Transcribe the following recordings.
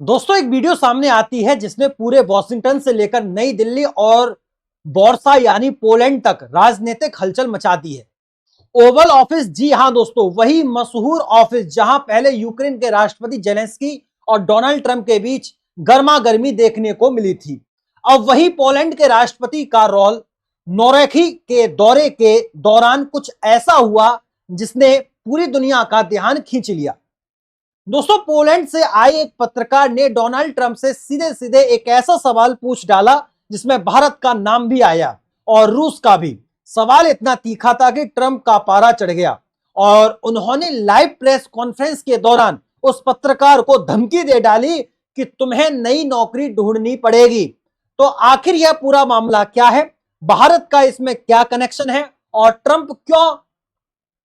दोस्तों, एक वीडियो सामने आती है जिसने पूरे वॉशिंगटन से लेकर नई दिल्ली और वॉर्सा यानी पोलैंड तक राजनीतिक हलचल मचा दी है। ओवल ऑफिस, जी हां दोस्तों, वही मशहूर ऑफिस जहां पहले यूक्रेन के राष्ट्रपति जेलेंस्की और डोनाल्ड ट्रंप के बीच गर्मा गर्मी देखने को मिली थी। अब वही पोलैंड के राष्ट्रपति कार्ल नोरेखी के दौरे के दौरान कुछ ऐसा हुआ जिसने पूरी दुनिया का ध्यान खींच लिया। दोस्तों, पोलैंड से आए एक पत्रकार ने डोनाल्ड ट्रंप से सीधे सीधे एक ऐसा सवाल पूछ डाला जिसमें भारत का नाम भी आया और रूस का भी। सवाल इतना तीखा था कि ट्रंप का पारा चढ़ गया और उन्होंने लाइव प्रेस कॉन्फ्रेंस के दौरान उस पत्रकार को धमकी दे डाली कि तुम्हें नई नौकरी ढूंढनी पड़ेगी। तो आखिर यह पूरा मामला क्या है, भारत का इसमें क्या कनेक्शन है और ट्रंप क्यों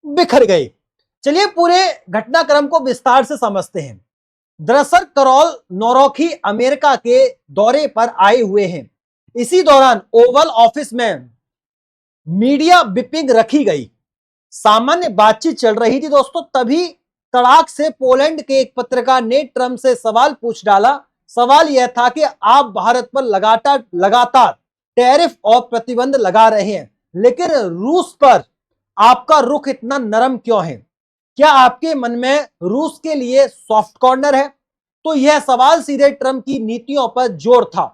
बिखर गए, चलिए पूरे घटनाक्रम को विस्तार से समझते हैं। दरअसल कार्ल नोरोखी अमेरिका के दौरे पर आए हुए हैं। इसी दौरान ओवल ऑफिस में मीडिया ब्रीफिंग रखी गई। सामान्य बातचीत चल रही थी दोस्तों, तभी तड़ाक से पोलैंड के एक पत्रकार ने ट्रंप से सवाल पूछ डाला। सवाल यह था कि आप भारत पर लगातार टैरिफ और प्रतिबंध लगा रहे हैं, लेकिन रूस पर आपका रुख इतना नरम क्यों है? क्या आपके मन में रूस के लिए सॉफ्ट कॉर्नर है? तो यह सवाल सीधे ट्रंप की नीतियों पर जोर था,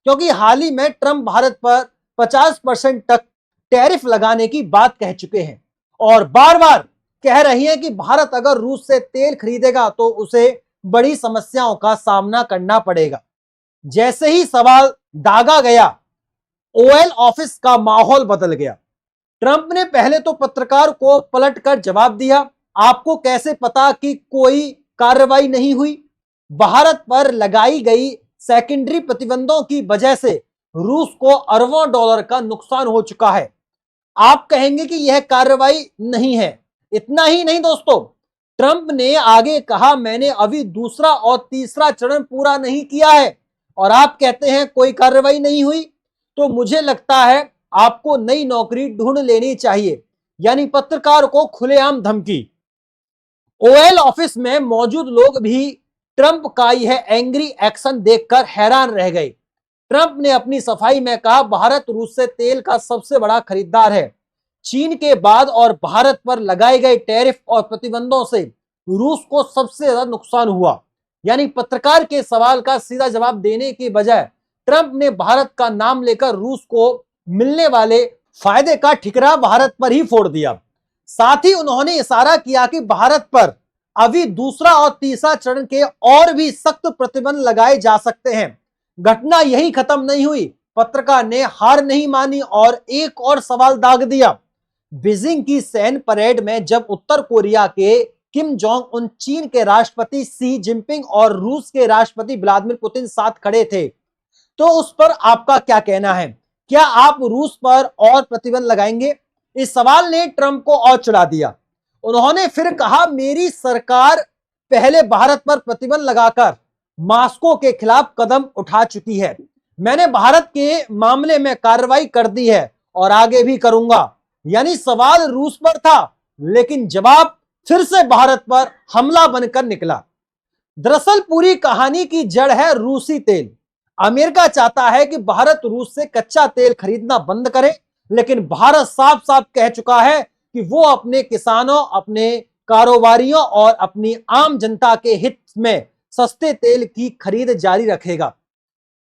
क्योंकि हाल ही में ट्रंप भारत पर 50% तक टैरिफ लगाने की बात कह चुके हैं और बार बार कह रही हैं कि भारत अगर रूस से तेल खरीदेगा तो उसे बड़ी समस्याओं का सामना करना पड़ेगा। जैसे ही सवाल दागा गया, ओवल ऑफिस का माहौल बदल गया। ट्रंप ने पहले तो पत्रकार को पलटकर जवाब दिया, आपको कैसे पता कि कोई कार्रवाई नहीं हुई? भारत पर लगाई गई सेकेंडरी प्रतिबंधों की वजह से रूस को अरबों डॉलर का नुकसान हो चुका है। आप कहेंगे कि यह कार्रवाई नहीं है। इतना ही नहीं दोस्तों, ट्रंप ने आगे कहा, मैंने अभी दूसरा और तीसरा चरण पूरा नहीं किया है और आप कहते हैं कोई कार्रवाई नहीं हुई। तो मुझे लगता है आपको नई नौकरी ढूंढ लेनी चाहिए, यानी पत्रकार को खुलेआम धमकी। ओवल ऑफिस में मौजूद लोग भी ट्रंप का यह एंग्री एक्शन देखकर हैरान रह गए। ट्रंप ने अपनी सफाई में कहा, भारत रूस से तेल का सबसे बड़ा खरीदार है। चीन के बाद और भारत पर लगाए गए टैरिफ और प्रतिबंधों से रूस को सबसे ज्यादा नुकसान हुआ। यानी पत्रकार के सवाल का सीधा जवाब देने की बजाय ट्रंप ने भारत का नाम लेकर रूस को मिलने वाले फायदे का ठिकरा भारत पर ही फोड़ दिया। साथ ही उन्होंने इशारा किया कि भारत पर अभी दूसरा और तीसरा चरण के और भी सख्त प्रतिबंध लगाए जा सकते हैं। घटना यही खत्म नहीं हुई, पत्रकार ने हार नहीं मानी और एक और सवाल दाग दिया। बीजिंग की सैन्य परेड में जब उत्तर कोरिया के किम जोंग उन, चीन के राष्ट्रपति शी जिनपिंग और रूस के राष्ट्रपति व्लादिमीर पुतिन साथ खड़े थे, तो उस पर आपका क्या कहना है? क्या आप रूस पर और प्रतिबंध लगाएंगे? इस सवाल ने ट्रंप को और चिढ़ा दिया। उन्होंने फिर कहा, मेरी सरकार पहले भारत पर प्रतिबंध लगाकर मॉस्को के खिलाफ कदम उठा चुकी है। मैंने भारत के मामले में कार्रवाई कर दी है और आगे भी करूंगा। यानी सवाल रूस पर था, लेकिन जवाब फिर से भारत पर हमला बनकर निकला। दरअसल पूरी कहानी की जड़ है रूसी तेल। अमेरिका चाहता है कि भारत रूस से कच्चा तेल खरीदना बंद करे, लेकिन भारत साफ साफ कह चुका है कि वो अपने किसानों, अपने कारोबारियों और अपनी आम जनता के हित में सस्ते तेल की खरीद जारी रखेगा।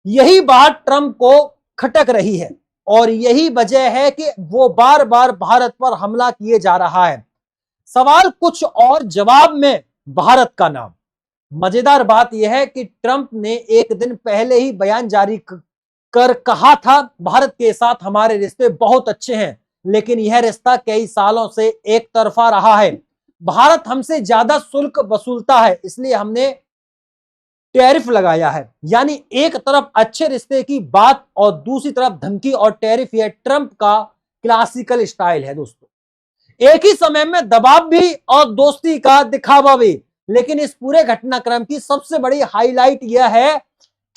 यही बात ट्रंप को खटक रही है और यही वजह है कि वो बार बार भारत पर हमला किए जा रहा है। सवाल कुछ और, जवाब में भारत का नाम। मजेदार बात यह है कि ट्रंप ने एक दिन पहले ही बयान जारी कर कहा था, भारत के साथ हमारे रिश्ते बहुत अच्छे हैं, लेकिन यह रिश्ता कई सालों से एक तरफा रहा है। भारत हमसे ज्यादा शुल्क वसूलता है, इसलिए हमने टैरिफ लगाया है। यानी एक तरफ अच्छे रिश्ते की बात और दूसरी तरफ धमकी और टैरिफ। यह ट्रंप का क्लासिकल स्टाइल है दोस्तों, एक ही समय में दबाव भी और दोस्ती का दिखावा भी। लेकिन इस पूरे घटनाक्रम की सबसे बड़ी हाईलाइट यह है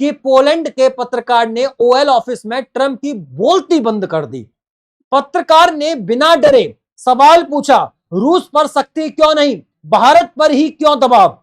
कि पोलैंड के पत्रकार ने ओवल ऑफिस में ट्रंप की बोलती बंद कर दी। पत्रकार ने बिना डरे सवाल पूछा, रूस पर सख्ती क्यों नहीं, भारत पर ही क्यों दबाव?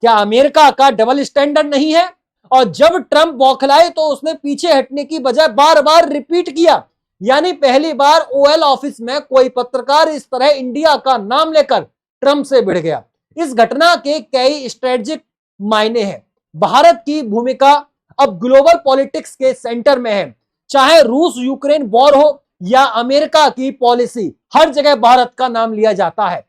क्या अमेरिका का डबल स्टैंडर्ड नहीं है? और जब ट्रंप बौखलाए तो उसने पीछे हटने की बजाय बार बार रिपीट किया। यानी पहली बार ओवल ऑफिस में कोई पत्रकार इस तरह इंडिया का नाम लेकर ट्रंप से भिड़ गया। इस घटना के कई स्ट्रेटेजिक मायने हैं। भारत की भूमिका अब ग्लोबल पॉलिटिक्स के सेंटर में है। चाहे रूस यूक्रेन वॉर हो या अमेरिका की पॉलिसी, हर जगह भारत का नाम लिया जाता है।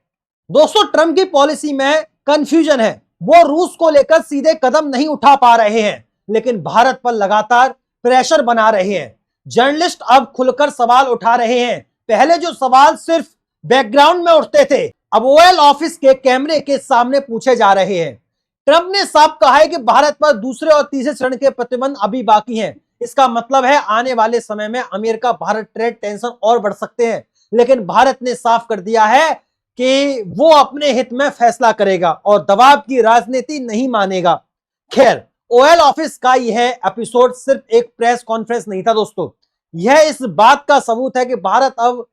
दोस्तों, ट्रंप की पॉलिसी में कंफ्यूजन है। वो रूस को लेकर सीधे कदम नहीं उठा पा रहे हैं, लेकिन भारत पर लगातार प्रेशर बना रहे हैं। जर्नलिस्ट अब खुलकर सवाल उठा रहे हैं। पहले जो सवाल सिर्फ बैकग्राउंड में उठते थे, अब ओवल ऑफिस के कैमरे के सामने पूछे जा रहे हैं। ट्रंप ने साफ कहा है कि भारत पर दूसरे और तीसरे चरण के प्रतिबंध अभी बाकी हैं। इसका मतलब है आने वाले समय में अमेरिका भारत ट्रेड टेंशन और बढ़ सकते हैं। लेकिन भारत ने साफ कर दिया है कि वो अपने हित में फैसला करेगा और दबाव की राजनीति नहीं मानेगा। खैर, ओवल ऑफिस का यह एपिसोड सिर्फ एक प्रेस कॉन्फ्रेंस नहीं था दोस्तों। यह इस बात का सबूत है कि भारत अब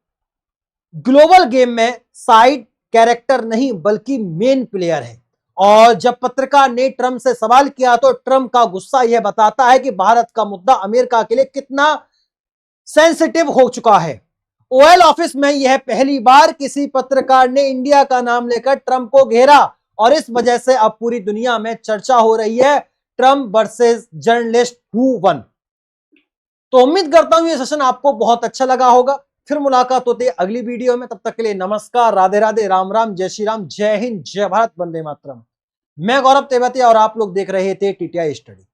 ग्लोबल गेम में साइड कैरेक्टर नहीं बल्कि मेन प्लेयर है। और जब पत्रकार ने ट्रंप से सवाल किया तो ट्रंप का गुस्सा यह बताता है कि भारत का मुद्दा अमेरिका के लिए कितना सेंसिटिव हो चुका है। ओवल ऑफिस में यह पहली बार किसी पत्रकार ने इंडिया का नाम लेकर ट्रंप को घेरा और इस वजह से अब पूरी दुनिया में चर्चा हो रही है, Trump versus journalist who one. तो उम्मीद करता हूं ये सेशन आपको बहुत अच्छा लगा होगा। फिर मुलाकात होती है अगली वीडियो में। तब तक के लिए नमस्कार, राधे राधे, राम राम, जय श्री राम, जय हिंद, जय भारत, वंदे मातरम। मैं गौरव तेवतिया और आप लोग देख रहे थे टीटीआई स्टडी।